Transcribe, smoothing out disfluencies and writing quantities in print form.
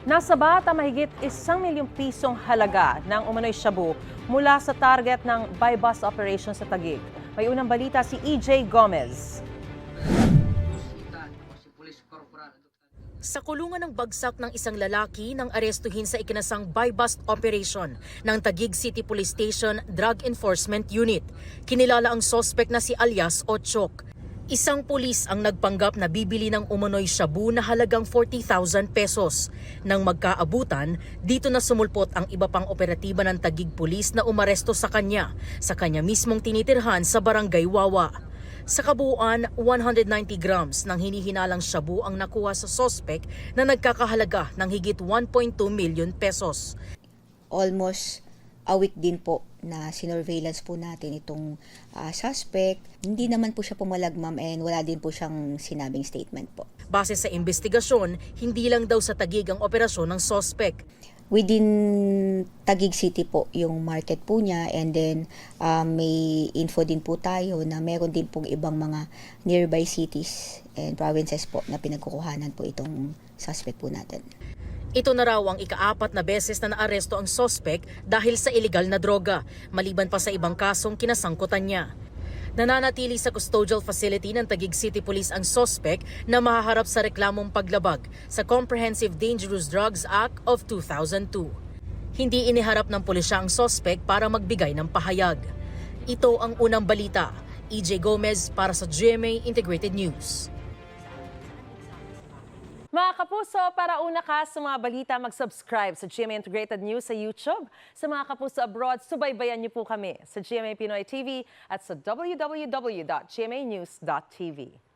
Nasa bata mahigit 1 milyong pisong halaga ng umano'y shabu mula sa target ng buy-bust operation sa Taguig. May unang balita si EJ Gomez. Sa kulungan ng bagsak ng isang lalaki nang arestuhin sa ikinasang buy-bust operation ng Taguig City Police Station Drug Enforcement Unit. Kinilala ang sospek na si alias Ochok. Isang pulis ang nagpanggap na bibili ng umano'y shabu na halagang 40,000 pesos. Nang magkaabutan, dito na sumulpot ang iba pang operatiba ng Taguig Police na umaresto sa kanya mismong tinitirhan sa Barangay Wawa. Sa kabuuan, 190 grams ng hinihinalang shabu ang nakuha sa sospek na nagkakahalaga ng higit 1.2 million pesos. Almost a week din po na sinorveillance po natin itong suspect. Hindi naman po siya pumalag, ma'am, and wala din po siyang sinabing statement po. Base sa investigasyon, hindi lang daw sa Taguig ang operasyon ng sospek. Within Taguig City po yung market po niya, and then may info din po tayo na meron din pong ibang mga nearby cities and provinces po na pinagkukuhanan po itong suspect po natin. Ito na raw ang ika-4 na beses na naaresto ang sospek dahil sa illegal na droga, maliban pa sa ibang kasong kinasangkutan niya. Nananatili sa custodial facility ng Taguig City Police ang sospek na mahaharap sa reklamong paglabag sa Comprehensive Dangerous Drugs Act of 2002. Hindi iniharap ng pulisya ang sospek para magbigay ng pahayag. Ito ang unang balita. EJ Gomez para sa GMA Integrated News. Mga kapuso, para una ka sa mga balita, mag-subscribe sa GMA Integrated News sa YouTube. Sa mga kapuso abroad, subaybayan niyo po kami sa GMA Pinoy TV at sa www.gmanews.tv.